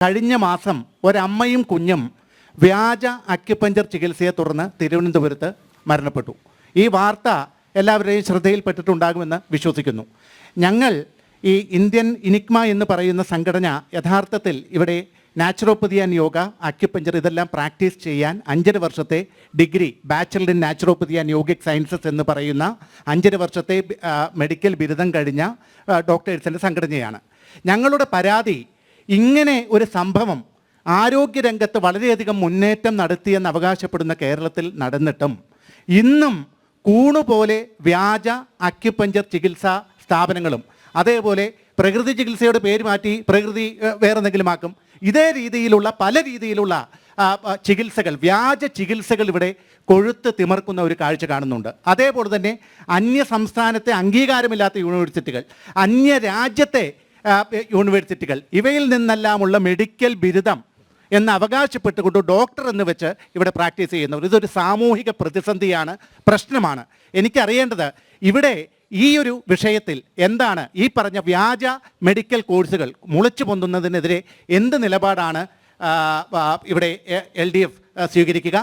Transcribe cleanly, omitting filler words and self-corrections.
കഴിഞ്ഞ മാസം ഒരമ്മയും കുഞ്ഞും വ്യാജ അക്യുപഞ്ചർ ചികിത്സയെ തുടർന്ന് തിരുവനന്തപുരത്ത് മരണപ്പെട്ടു. ഈ വാർത്ത എല്ലാവരുടെയും ശ്രദ്ധയിൽപ്പെട്ടിട്ടുണ്ടാകുമെന്ന് വിശ്വസിക്കുന്നു. ഞങ്ങൾ ഈ ഇന്ത്യൻ ഇനിഗ്മ എന്ന് പറയുന്ന സംഘടന യഥാർത്ഥത്തിൽ ഇവിടെ നാച്ചുറോപ്പതി ആൻഡ് യോഗ, അക്യുപഞ്ചർ ഇതെല്ലാം പ്രാക്ടീസ് ചെയ്യാൻ 5.5 വർഷത്തെ degree, bachelor in naturopathy and yogic sciences എന്ന് പറയുന്ന 5.5 വർഷത്തെ മെഡിക്കൽ ബിരുദം കഴിഞ്ഞ ഡോക്ടേഴ്സിൻ്റെ സംഘടനയാണ്. ഞങ്ങളുടെ പരാതി, ഇങ്ങനെ ഒരു സംഭവം ആരോഗ്യരംഗത്ത് വളരെയധികം മുന്നേറ്റം നടത്തിയെന്ന് അവകാശപ്പെടുന്ന കേരളത്തിൽ നടന്നിട്ടും ഇന്നും കൂണുപോലെ വ്യാജ അക്യുപഞ്ചർ ചികിത്സാ സ്ഥാപനങ്ങളും അതേപോലെ പ്രകൃതി ചികിത്സയുടെ പേര് മാറ്റി പ്രകൃതി വേറെന്തെങ്കിലും ആക്കും, ഇതേ രീതിയിലുള്ള പല രീതിയിലുള്ള ചികിത്സകൾ, വ്യാജ ചികിത്സകൾ ഇവിടെ കൊഴുത്ത് തിമർക്കുന്ന ഒരു കാഴ്ച കാണുന്നുണ്ട്. അതേപോലെ തന്നെ അന്യ സംസ്ഥാനത്തെ അംഗീകാരമില്ലാത്ത യൂണിവേഴ്സിറ്റികൾ, അന്യ രാജ്യത്തെ യൂണിവേഴ്സിറ്റികൾ, ഇവയിൽ നിന്നെല്ലാമുള്ള മെഡിക്കൽ ബിരുദം എന്ന് അവകാശപ്പെട്ടുകൊണ്ട് ഡോക്ടർ എന്ന് വെച്ച് ഇവിടെ പ്രാക്ടീസ് ചെയ്യുന്നവർ, ഇതൊരു സാമൂഹിക പ്രതിസന്ധിയാണ്, പ്രശ്നമാണ്. എനിക്കറിയേണ്ടത് ഇവിടെ ഈ ഒരു വിഷയത്തിൽ എന്താണ് ഈ പറഞ്ഞ വ്യാജ മെഡിക്കൽ കോഴ്സുകൾ മുളച്ചു പൊന്തുന്നതിനെതിരെ എന്ത് നിലപാടാണ് ഇവിടെ LDF സ്വീകരിക്കുക?